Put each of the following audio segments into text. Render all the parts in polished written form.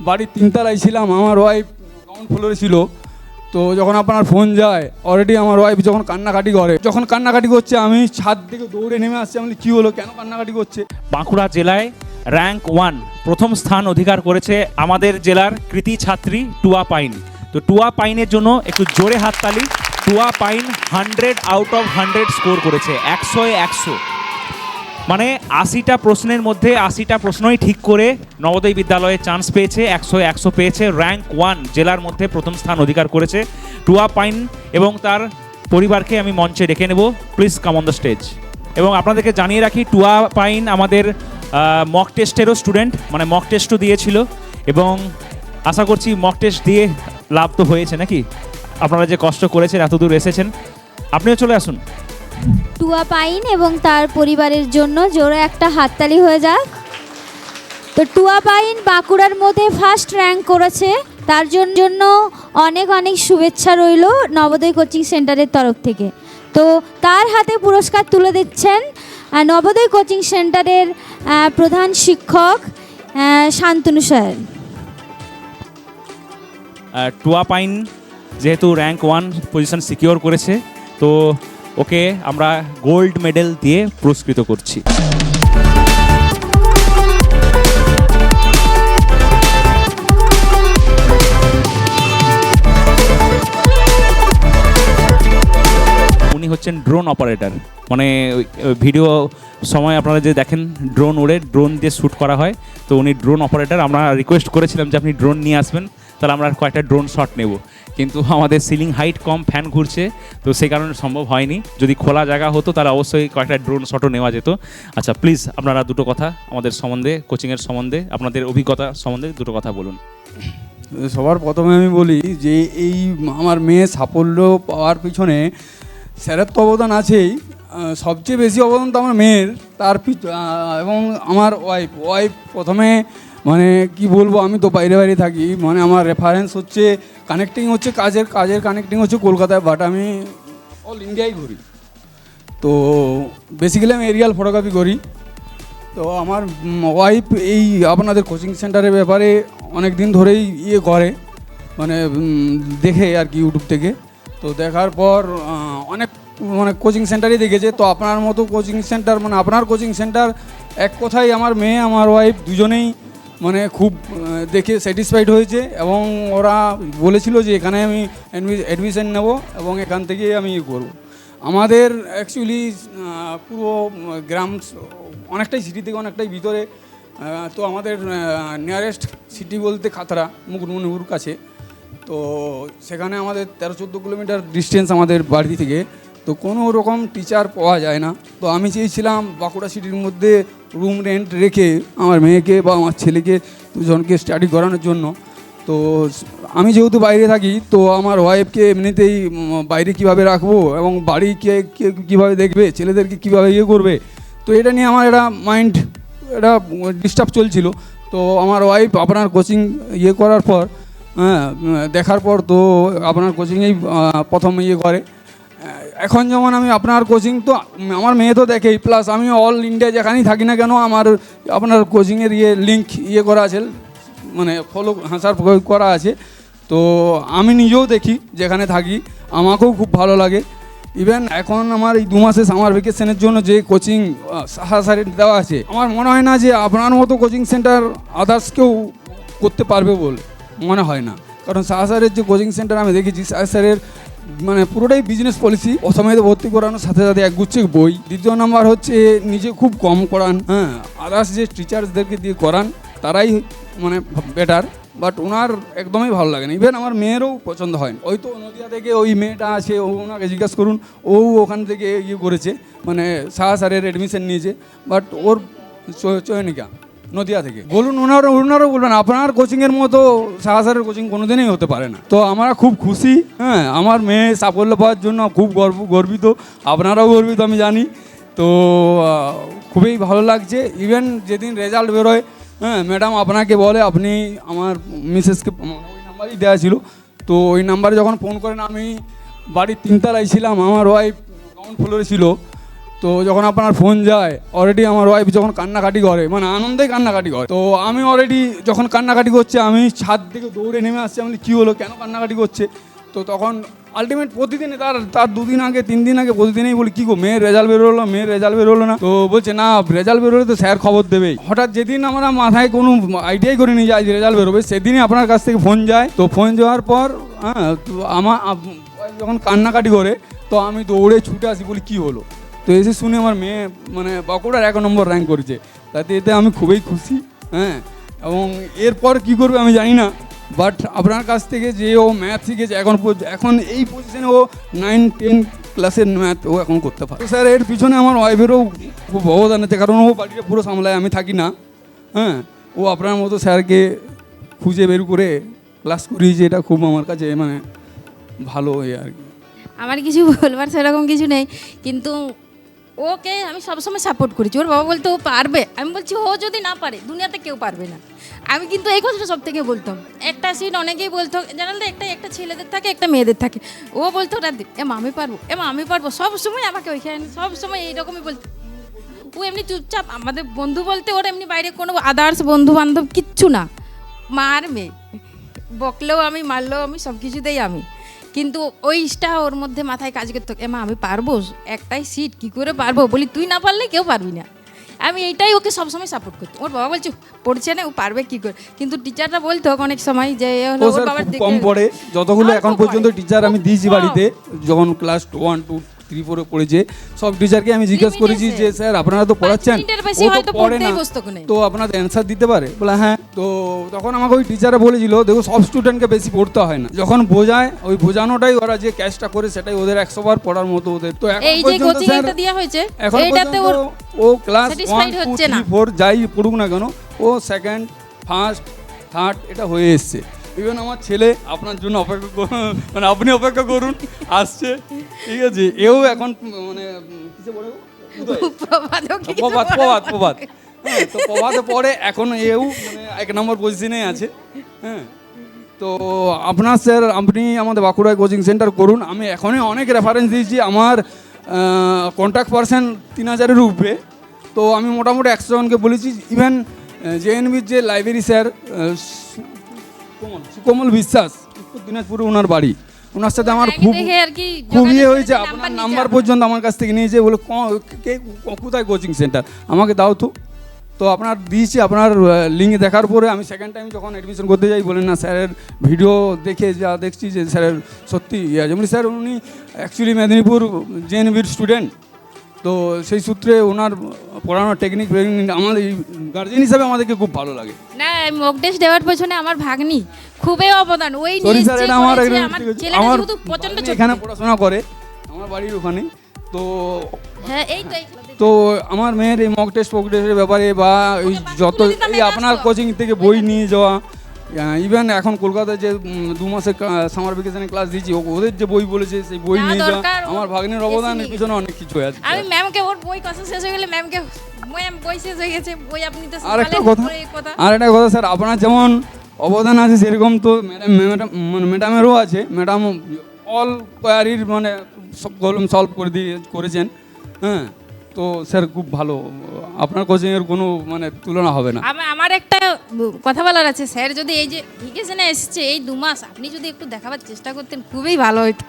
বাড়ির তিনতলায় ছিলাম, আমার ওয়াইফ গ্রাউন্ড ফ্লোরে ছিল। তো যখন আপনার ফোন যায়, অলরেডি আমার ওয়াইফ যখন কান্নাকাটি করে, যখন কান্নাকাটি করছে আমি ছাদ থেকে দৌড়ে নেমে আসছি। আমি বলি, কী হলো, কেন কান্নাকাটি করছে? বাঁকুড়া জেলায় র্যাঙ্ক 1 প্রথম স্থান অধিকার করেছে আমাদের জেলার কৃতি ছাত্রী টুয়া পাইন। তো টুয়া পাইনের জন্য একটু জোরে হাততালি। টুয়া পাইন 100 আউট অফ 100 স্কোর করেছে, 100-এ 100। মানে 80টা প্রশ্নের মধ্যে 80টা প্রশ্নই ঠিক করে নবোদয় বিদ্যালয়ে চান্স পেয়েছে, 100-এ 100 পেয়েছে। র্যাঙ্ক 1 জেলার মধ্যে প্রথম স্থান অধিকার করেছে টুয়া পাইন এবং তার পরিবারকে আমি মঞ্চে ডেকে নেব। Please come on the stage. এবং আপনাদেরকে জানিয়ে রাখি, টুয়া পাইন আমাদের মক টেস্টেরও স্টুডেন্ট, মানে মক টেস্টও দিয়েছিল এবং আশা করছি মক টেস্ট দিয়ে লাভ তো হয়েছে নাকি? আপনারা যে কষ্ট করেছেন, এত দূর এসেছেন, আপনিও চলে আসুন। টুয়া পাইন এবং তার পরিবারের জন্য জোরে একটা হাততালি হয়ে যাক। তো টুয়া পাইন বাঁকুড়ার মধ্যে ফার্স্ট র্যাঙ্ক করেছে, তার জন্য অনেক অনেক শুভেচ্ছা রইল নবোদয় কোচিং সেন্টারের তরফ থেকে। তো তার হাতে পুরস্কার তুলে দিচ্ছেন নবোদয় কোচিং সেন্টারের প্রধান শিক্ষক শান্তনু স্যার। টুয়া পাইন যেহেতু র্যাঙ্ক 1 পজিশন সিকিওর করেছে, তো ওকে আমরা গোল্ড মেডেল দিয়ে পুরস্কৃত করছি। উনি হচ্ছেন ড্রোন অপারেটর, মানে ভিডিও সময় আপনারা যে দেখেন ড্রোন উড়ে, ড্রোন দিয়ে শ্যুট করা হয়। তো উনি ড্রোন অপারেটর। আমরা রিকোয়েস্ট করেছিলাম যে আপনি ড্রোন নিয়ে আসবেন, তাহলে আমরা কয়েকটা ড্রোন শট নেব, কিন্তু আমাদের সিলিং হাইট কম, ফ্যান ঘুরছে, তো সেই কারণে সম্ভব হয়নি। যদি খোলা জায়গা হতো তাহলে অবশ্যই কয়েকটা ড্রোন শটও নেওয়া যেত। আচ্ছা, প্লিজ আপনারা দুটো কথা আমাদের সম্বন্ধে, কোচিংয়ের সম্বন্ধে, আপনাদের অভিজ্ঞতা সম্বন্ধে দুটো কথা বলুন। সবার প্রথমে আমি বলি যে এই আমার মেয়ে সাফল্য পাওয়ার পিছনে স্যারের তো অবদান আছেই, সবচেয়ে বেশি অবদান তো আমার মেয়ের, এবং আমার ওয়াইফ প্রথমে, মানে কি বলবো, আমি তো বাইরে বাইরে থাকি, মানে আমার রেফারেন্স হচ্ছে, কানেক্টিং হচ্ছে কাজের কানেক্টিং হচ্ছে কলকাতায়, বাট আমি অল ইন্ডিয়ায় ঘুরি। তো বেসিক্যালি আমি এরিয়াল ফটোগ্রাফি করি। তো আমার ওয়াইফ এই আপনাদের কোচিং সেন্টারের ব্যাপারে অনেক দিন ধরেই করে, মানে দেখে আর কি ইউটিউব থেকে। তো দেখার পর অনেক মানে কোচিং সেন্টারই দেখেছে। তো আপনার মতো কোচিং সেন্টার, মানে আপনার কোচিং সেন্টার, এক কথায় আমার মেয়ে আমার ওয়াইফ দুজনেই মানে খুব দেখে স্যাটিসফাইড হয়েছে, এবং ওরা বলেছিল যে এখানে আমি অ্যাডমিশন নেব এবং এখান থেকেই আমি করব। আমাদের অ্যাকচুয়ালি পুরো গ্রাম অনেকটাই সিটি থেকে অনেকটাই ভিতরে। তো আমাদের নিয়ারেস্ট সিটি বলতে খাতড়া, মুকুটমণিপুর কাছে। তো সেখানে আমাদের 13-14 কিলোমিটার ডিস্টেন্স আমাদের বাড়ি থেকে। তো কোনো রকম টিচার পাওয়া যায় না। তো আমি চেয়েছিলাম বাঁকুড়া সিটির মধ্যে রুম রেন্ট রেখে আমার মেয়েকে বা আমার ছেলেকে দুজনকে স্টাডি করানোর জন্য। তো আমি যেহেতু বাইরে থাকি, তো আমার ওয়াইফকে এমনিতেই বাইরে কিভাবে রাখবো এবং বাড়ি কীভাবে দেখবে, ছেলেদেরকে কীভাবে করবে, তো এটা নিয়ে আমার এটা ডিস্টার্ব চলছিল। তো আমার ওয়াইফ আপনার কোচিং করার পর, দেখার পর, তো আপনার কোচিংয়েই প্রথম করে। এখন যেমন আমি আপনার কোচিং, তো আমার মেয়ে তো দেখেই, প্লাস আমি অল ইন্ডিয়া যেখানেই থাকি না কেন আমার আপনার কোচিংয়ের লিঙ্ক করা আছে, মানে ফলো হাসার করা আছে। তো আমি নিজেও দেখি যেখানে থাকি, আমাকেও খুব ভালো লাগে। ইভেন এখন আমার এই 2 মাসে সামার ভ্যাকেশনের জন্য যে কোচিং সাহাসারে দেওয়া আছে, আমার মনে হয় না যে আপনার মতো কোচিং সেন্টার আদার্স কেউ করতে পারবে বলে মনে হয় না। কারণ সাহাসারের যে কোচিং সেন্টার আমি দেখেছি, সাহাসারের মানে পুরোটাই বিজনেস পলিসি। অসময়ে ভর্তি করানোর সাথে সাথে একগুচ্ছে বই। দ্বিতীয় নাম্বার হচ্ছে নিজে খুব কম করান, আদার্স যে টিচার্সদেরকে দিয়ে করান তারাই মানে বেটার, বাট ওনার একদমই ভালো লাগে না। ইভেন আমার মেয়েরও পছন্দ হয় না। ওই তো নদিয়া থেকে ওই মেয়েটা আছে, ওনাকে জিজ্ঞাসা করুন, ওখান থেকে করেছে, মানে সাহাসারের অ্যাডমিশন নিয়েছে, বাট ওর চয়নিকা নদিয়া থেকে। বলুন, ওনারও বলবেন আপনার কোচিংয়ের মতো সাহাসারের কোচিং কোনোদিনই হতে পারে না। তো আমরা খুব খুশি, আমার মেয়ে সাফল্য পাওয়ার জন্য খুব গর্বিত, আপনারাও গর্বিত আমি জানি। তো খুবই ভালো লাগছে। ইভেন যেদিন রেজাল্ট বেরোয়, ম্যাডাম আপনাকে বলে, আপনি আমার মিসেসকে ওই নাম্বারই দেওয়া ছিল, তো ওই নাম্বারে যখন ফোন করেন, আমি বাড়ির 3তলায় ছিলাম, আমার ওয়াইফ গ্রাউন্ড ফ্লোরে ছিল। তো যখন আপনার ফোন যায় অলরেডি আমার ওয়াইফ যখন কান্নাকাটি করে মানে আনন্দেই কান্নাকাটি করে, তো আমি অলরেডি যখন কান্নাকাটি করছে আমি ছাদ থেকে দৌড়ে নেমে আসছি, আমি বলি, কী হলো, কেন কান্নাকাটি করছে? তো তখন আলটিমেট প্রতিদিনই তার 2 দিন আগে 3 দিন আগে প্রতিদিনই বলি, কী গো মেয়ের রেজাল্ট বেরোলো না। তো বলছে না, রেজাল্ট বেরোলে তো স্যার খবর দেবেই। হঠাৎ যেদিন আমরা মাথায় কোনো আইডিয়াই করিনি যে আজ রেজাল্ট বেরোবে, সেদিনই আপনার কাছ থেকে ফোন যায়। তো ফোন যাওয়ার পর তো আমার যখন কান্নাকাটি করে তো আমি দৌড়ে ছুটে আসি, বলি কী হলো? তো এসে শুনে আমার মেয়ে মানে বাঁকুড়ার 1 নম্বর র্যাঙ্ক করেছে, তাতে এতে আমি খুবই খুশি। এবং এরপর কি করবে আমি জানি না, বাট আপনার কাছ থেকে যে ও ম্যাথ শিখেছে এখন এই পজিশনে ও 9-10 ক্লাসের ম্যাথ ও এখন করতে পারে। স্যার এর পিছনে আমার ওয়াইফেরও খুব অবদান আছে, কারণ ও বাড়িটা পুরো সামলায়, আমি থাকি না। ও আপনার মতো স্যারকে খুঁজে বের করে ক্লাস করিয়েছে, এটা খুব আমার কাছে মানে ভালো আর কি। আমার কিছু বলবার সেরকম কিছু নেই, কিন্তু ওকে আমি সবসময় সাপোর্ট করেছি। ওর বাবা বলতো ও পারবে, আমি বলছি ও যদি না পারে দুনিয়াতে কেউ পারবে না। আমি কিন্তু এই কথাটা সব থেকে বলতাম। একটা সিট অনেকেই বলতো, জানাল একটা ছেলেদের থাকে একটা মেয়েদের থাকে। ও বলতো আমি পারবো সবসময় আমাকে ওইখানে সবসময় এইরকমই বলতো। ও এমনি চুপচাপ, আমাদের বন্ধু বলতে ওর এমনি বাইরে কোনো আদার্স বন্ধু বান্ধব কিচ্ছু না, মার মেয়ে, বকলেও আমি মারলেও আমি সব কিছুতেই আমি। কিন্তু ওইটা ওর মধ্যে মাথায় কাজ করতো, আমি পারবো, একটাই সিট কি করে পারবো, বলি তুই না পারলে কেউ পারবি না। আমি এইটাই ওকে সবসময় সাপোর্ট করতো। ওর বাবা বলছে পড়ছে না, ও পারবে কি করে, কিন্তু টিচাররা বলতো অনেক সময় যে ওর বাবার কম পড়ে। যতগুলো এখন পর্যন্ত টিচার আমি দিয়েছি বাড়িতে, যখন ক্লাস 1, 2, 3, 4 পড়েছে, সব টিচারকে আমি জিজ্ঞেস করেছি যে স্যার আপনারা তো পড়াচ্ছেন, ও তো পড়ে না, তো আপনাদের অ্যান্সার দিতে পারে? বলে হ্যাঁ। তো তখন আমাকে ওই টিচাররা বলেছিল, দেখো সব স্টুডেন্টকে বেশি পড়তে হয় না, যখন বোঝায় ওই বোঝানোটাই ওরা যে ক্যাচটা করে সেটাই ওদের 100 বার পড়ার মতো ওদের। তো এখন এই যে কোচিং এটা দেয়া হয়েছে এইটাতে ও ক্লাস 1, 2, 3, 4 যাই পড়ুক না কেন, ও সেকেন্ড, ফার্স্ট, থার্ড এটা হয়ে এসছে। ইভেন আমার ছেলে আপনার জন্য মানে আপনি অপেক্ষা করুন, আসছে, ঠিক আছে? এও এখন মানে কিসে পড়ে, প্রভাত তো প্রভাতে পড়ে, এখন এও মানে 1 নম্বর পজিশনে আছে। তো আপনার স্যার আপনি আমাদের বাঁকুড়ায় কোচিং সেন্টার করুন। আমি এখনই অনেক রেফারেন্স দিয়েছি, আমার কন্ট্যাক্ট পার্সন 3000-এর উপরে। তো আমি মোটামুটি 100 জনকে বলেছি। ইভেন জেএনবির যে লাইব্রেরি স্যার সুকমল বিশ্বাস, উত্তর দিনাজপুরে ওনার বাড়ি, ওনার সাথে আমার খুব ইয়ে হয়েছে। আপনার নাম্বার পর্যন্ত আমার কাছ থেকে নিয়েছে, বলে কোথায় কোচিং সেন্টার আমাকে দাও তো। তো আপনার দিয়েছি, আপনার লিঙ্ক দেখার পরে আমি সেকেন্ড টাইম যখন অ্যাডমিশন করতে যাই, বলেন না স্যারের ভিডিও দেখে যা দেখছি যে স্যারের সত্যি ইয়ে আছে। স্যার উনি অ্যাকচুয়ালি মেদিনীপুর জেএনবির স্টুডেন্ট, তো সেই সূত্রে ওনার পড়ানোর টেকনিক আমাদের গার্জেন হিসাবে আমাদেরকে খুব ভালো লাগে। না, মক টেস্ট দেওয়ার পেছনে আমার ভাগ্নি খুবই অবদান। ওই এখানে পড়াশোনা করে, আমার বাড়ির ওখানে। তো হ্যাঁ, তো আমার মেয়ের এই মক টেস্টের ব্যাপারে বা এই যত এই আপনার কোচিং থেকে বই নিয়ে যাওয়া, ইভেন এখন কলকাতায় যে 2 মাসের সামার ভ্যাকেশনে ক্লাস দিয়েছি, ওদের যে বই বলেছে সেই বই নিয়ে যাওয়া, আমার ভাগ্নের অবদানের পিছনে অনেক কিছু আছে। আমি ম্যামকে ওর বই কথা শেষ হয়ে গেলে ম্যামকে, ম্যাম বই শেষ হয়ে গেছে, বই আপনি তো আর একটা কথা স্যার, আপনার যেমন অবদান আছে সেরকম তো ম্যাডামেরও আছে। ম্যাডাম অল কোয়ারির মানে সব প্রবলেম সলভ করেছেন। তো স্যার খুব ভালো, আপনার কোচিংয়ের কোনো মানে তুলনা হবে না। আমার একটা কথা বলার আছে, স্যার যদি এই যে ভ্যাকেশনে এসেছে এই 2 মাস আপনি যদি একটু দেখাবার চেষ্টা করতেন খুবই ভালো হতো।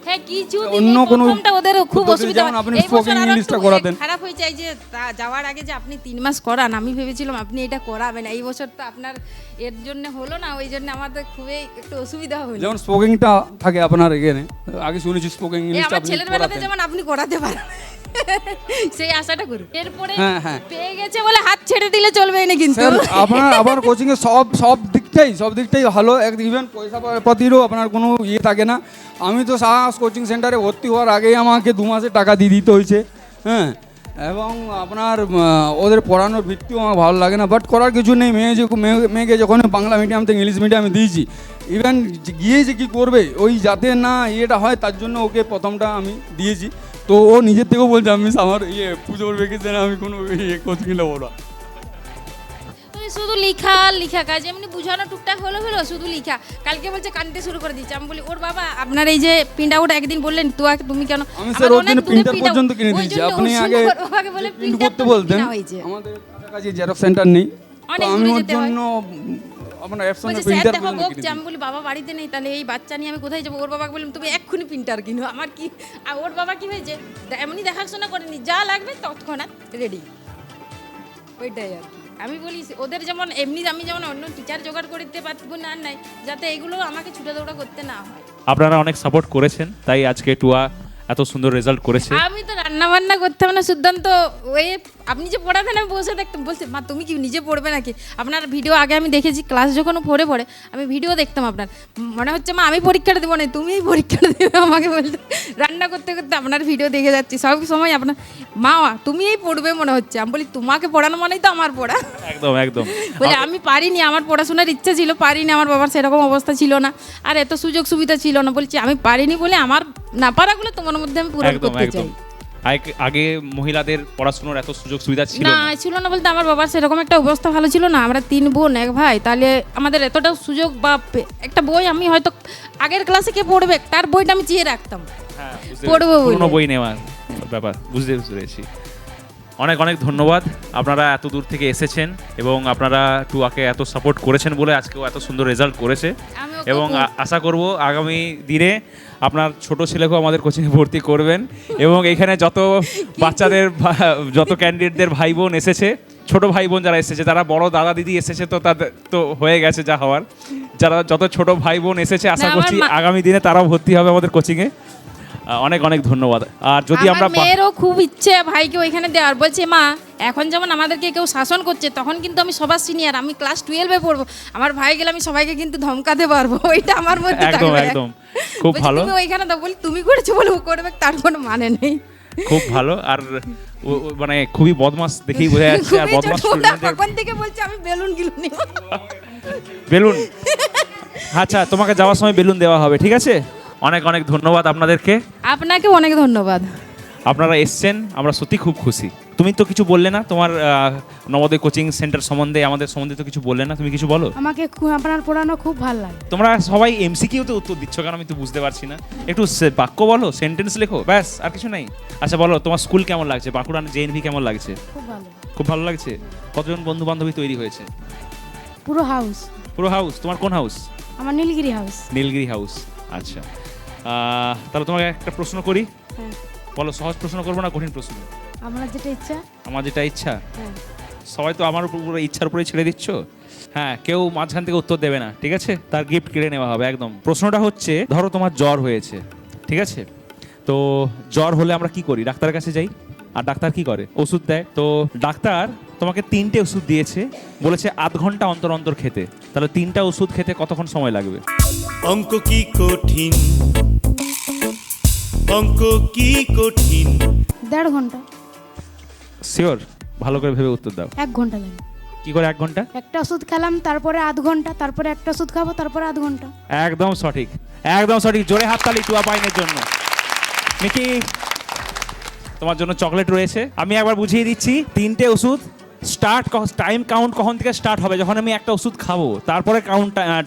হ্যাঁ, কিছু অন্য কোনো ওদের খুব অসুবিধা হয়। আপনি স্পোকেন ইংলিশটা করাতেন, খারাপ হয়ে যায় যে যাওয়ার আগে যে আপনি 3 মাস করান, আমি ভেবেছিলাম আপনি এটা করাবেন। এই বছর তো আপনার এর জন্য হলো না, ওই জন্য আমাদের খুবই একটু অসুবিধা হলো। যেমন স্পোকেনটা থাকে আপনার এখানে, আগে শুনেছি স্পোকেন ইংলিশটা আপনি ছেলের বেলাতে যেমন আপনি করাতে পারেন, সেই আশাটা করি। এরপরে পেয়ে গেছে বলে হাত ছেড়ে দিলে চলবে না, কিন্তু আপনার আবার কোচিং এ সব দিকটাই ভালো। ইভেন পয়সা পাতিরও আপনার কোনো ইয়ে থাকে না। আমি তো সাহস কোচিং সেন্টারে ভর্তি হওয়ার আগেই আমাকে 2 মাসের টাকা দিয়ে দিতে হয়েছে। এবং আপনার ওদের পড়ানোর ভিত্তিও আমার ভালো লাগে না, বাট করার কিছু নেই। মেয়েকে যখন বাংলা মিডিয়াম থেকে ইংলিশ মিডিয়ামে দিয়েছি, ইভেন গিয়ে যে কী করবে ওই যাতে না ইয়েটা হয় তার জন্য ওকে প্রথমটা আমি দিয়েছি। তো ও নিজের থেকেও বলছে আমি আমার পুজোর ভ্যাকেশনে আমি কোনো কোচিং নেবো না। ওই শুধু লিখা কাজ, এমনি বুঝানো টুকটাক হলো শুধু লিখা। কালকে বলছে কানতে শুরু করে দিচ্ছে। আমি বলি ওর বাবা আপনার এই যে প্রিন্ট আউট একদিন বললেন তুমি কেন? আমি স্যার ওর জন্য প্রিন্টার পর্যন্ত কিনে ওই দিয়েছি। জন্য আপনি ওর আগে সঙ্গে ওর বাবাকে বলে প্রিন্ট প্রিন্টার করতে বলতেন। হয়েছে। আমাদের কাছাকাছি জেরক্স সেন্টার নেই, অনেক তো আমি দূরে ওর যেতে হয়। জন্য আপনার অ্যাপসনে বলছে স্যার প্রিন্টার দেখো পর্যন্ত কিনে বকছে। আমি বলি বাবা বাড়িতে নেই, তাহলে এই বাচ্চা নিয়ে আমি কোথায় যাবো? ওর বাবাকে বললাম তুমি এক্ষুনি প্রিন্টার কিনো। আমার কি, আর ওর বাবা কি হয়েছে এমনি দেখাশোনা করেনি, যা লাগবে তৎক্ষণাৎ রেডি, ওইটাই আর কি। আমি বলি ওদের যেমন এমনি আমি যেমন অন্য টিচার জোগাড় করে দিতে পারবো না, আর নাই যাতে এগুলো আমাকে ছুটে দৌড়া করতে না হয়। আপনারা অনেক সাপোর্ট করেছেন, তাই আজকে টুয়া এত সুন্দর রেজাল্ট করেছে। আমি তো রান্না বান্না করতাম না, সিদ্ধান্ত ওই আপনি যে পড়াতেন আমি বসে দেখতাম। বলছে মা তুমি কি নিজে পড়বে নাকি? আপনার ভিডিও আগে আমি দেখেছি, ক্লাস যখন পড়ে আমি ভিডিও দেখতাম আপনার। মনে হচ্ছে মা আমি পরীক্ষাটা দেবো না, তুমিই পরীক্ষাটা দেবে আমাকে বলতে। রান্না করতে করতে আপনার ভিডিও দেখে যাচ্ছি সব সময়। আপনার মা তুমিই পড়বে মনে হচ্ছে। আমি বলি তোমাকে পড়ানো মানেই তো আমার পড়া। একদম একদম। বলে আমি পারিনি, আমার পড়াশোনার ইচ্ছা ছিল, পারিনি, আমার বাবার সেরকম অবস্থা ছিল না, আর এত সুযোগ সুবিধা ছিল না। বলছি আমি পারিনি বলে আমার না পারাগুলো তোমার মধ্যে আমি পূরণ একদম করতে একদম। চাই। আগে মহিলাদের পড়াশোনার এত সুযোগ সুবিধা ছিল না না। ছিল না বলতে আমার বাবার সেরকম একটা অবস্থা ভালো ছিল না। আমরা 3 বোন 1 ভাই, তাহলে আমাদের এতটা সুযোগ বা একটা বই আমি হয়তো আগের ক্লাসে কে পড়বে তার বইটা আমি চেয়ে রাখতাম, হ্যাঁ, পড়বো বলে। পুরনো বই নেওয়ার ব্যাপার বুঝতে পেরেছি। অনেক অনেক ধন্যবাদ, আপনারা এত দূর থেকে এসেছেন এবং আপনারা টুয়াকে এত সাপোর্ট করেছেন বলে আজকেও এত সুন্দর রেজাল্ট করেছে। আমি ওকে এবং খুব- আশা করব আগামী দিনে আপনার ছোট ছেলেকেও আমাদের কোচিংয়ে ভর্তি করবেন এবং এখানে যত বাচ্চাদের যত ক্যান্ডিডেটদের ভাই বোন এসেছে, ছোট ভাই বোন যারা এসেছে, তারা বড় দাদা দিদি এসেছে, তো তাদের তো হয়ে গেছে যা হওয়ার। যারা যত ছোট ভাই বোন এসেছে আশা না, আমার করছি মা- আগামী দিনে তারাও ভর্তি হবে আমাদের কোচিংয়ে। অনেক অনেক ধন্যবাদ। আর যদি আমরা আমার মেয়েরও খুব ইচ্ছে ভাইকে ওইখানে দেওয়ার। বলছে মা এখন যেমন আমাদেরকে কেউ শাসন করছে, তখন কিন্তু আমি সবার সিনিয়র, আমি ক্লাস 12-এ পড়বো, আমার ভাই গেলে আমি সবাইকে কিন্তু ধমকাতে পারবো, ওইটা আমার মধ্যে একদম থাকবে। একদম খুব বলছে, ভালো, তুমি ওইখানে দাও। বলি তুমি করেছো বলে ও করবে, তার কোনো মানে নেই। খুব ভালো। আর মানে খুবই বদমাস দেখেই বোঝা যাচ্ছে। আর খুবই বদমাস ছোট, ওরা স্টুডেন্টদের তখন থেকে বলছে আমি বেলুন গিলু নিব। বেলুন, আচ্ছা তোমাকে যাওয়ার সময় বেলুন দেওয়া হবে, ঠিক আছে? অনেক অনেক ধন্যবাদ আপনাদেরকে, আপনাকে অনেক ধন্যবাদ। আপনারা এসছেন, আমরা সত্যি খুব খুশি। তুমি তো কিছু বললে না তোমার নবোদয় কোচিং সেন্টার সম্বন্ধে, আমাদের সম্বন্ধে তো কিছু বললে না, তুমি কিছু বলো। আমাকে আপনার পড়ানো খুব ভালো লাগে। তোমরা সবাই এমসিকিউতে উত্তর দিচ্ছ কেন আমি তো বুঝতে পারছি না। একটু বাক্য বলো, সেন্টেন্স লেখো, ব্যাস, আর কিছু নাই। আচ্ছা বলো তোমার স্কুল কেমন লাগছে, বাঁকুড়া জেএনভি কেমন লাগছে? খুব ভালো। খুব ভালো লাগছে। কতজন বন্ধু বান্ধবী তৈরি হয়েছে? পুরো হাউস। পুরো হাউস? তোমার কোন হাউস? আমার নীলগিরি হাউস। নীলগিরি হাউস, আচ্ছা। তাহলে তোমাকে একটা প্রশ্ন করি, হ্যাঁ, বলো। সহজ প্রশ্ন করবো না কঠিন প্রশ্ন? আপনার যেটা ইচ্ছা। আমার যেটা ইচ্ছা। হ্যাঁ, সবাই তো আমার উপর পুরো ইচ্ছার উপরেই ছেড়ে দিচ্ছ। হ্যাঁ, কেউ মাঝখান থেকে উত্তর দেবে না, ঠিক আছে? তার গিফট কেড়ে নেওয়া হবে একদম। প্রশ্নটা হচ্ছে, ধরো তোমার জ্বর হয়েছে, ঠিক আছে? তো জ্বর হলে আমরা কি করি? ডাক্তারের কাছে যাই। আর ডাক্তার কি করে? ওষুধ দেয়। তো ডাক্তার তোমাকে 3টে ওষুধ দিয়েছে, বলেছে আধ ঘন্টা অন্তর অন্তর খেতে। তাহলে 3টা ওষুধ খেতে কতক্ষণ সময় লাগবে? অঙ্ক কি কঠিন, অঙ্ক কি কঠিন। 1.5 ঘন্টা। শিওর? ভালো করে ভেবে উত্তর দাও। 1 ঘন্টা লাগে। কি করে 1 ঘন্টা? একটা ওষুধ খেলাম, তারপরে আধ ঘন্টা, তারপরে একটা ওষুধ খাবো, তারপরে আধ ঘন্টা। একদম সঠিক, একদম সঠিক। জোরে হাততালি টুয়া পাইনের জন্য। মিকি, তোমার জন্য চকলেট রয়েছে। আমি একবার বুঝিয়ে দিচ্ছি, 3টে ওষুধ স্টার্ট, টাইম কাউন্ট কখন থেকে স্টার্ট হবে? যখন আমি একটা ওষুধ খাবো, তারপরে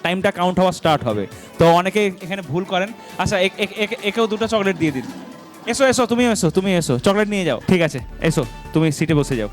টাইমটা কাউন্ট হওয়া স্টার্ট হবে। তো অনেকে এখানে ভুল করেন। আচ্ছা একেও 2টা চকলেট দিয়ে দিন। এসো এসো, তুমি এসো, তুমি এসো, চকলেট নিয়ে যাও। ঠিক আছে, এসো, তুমি সিটে বসে যাও।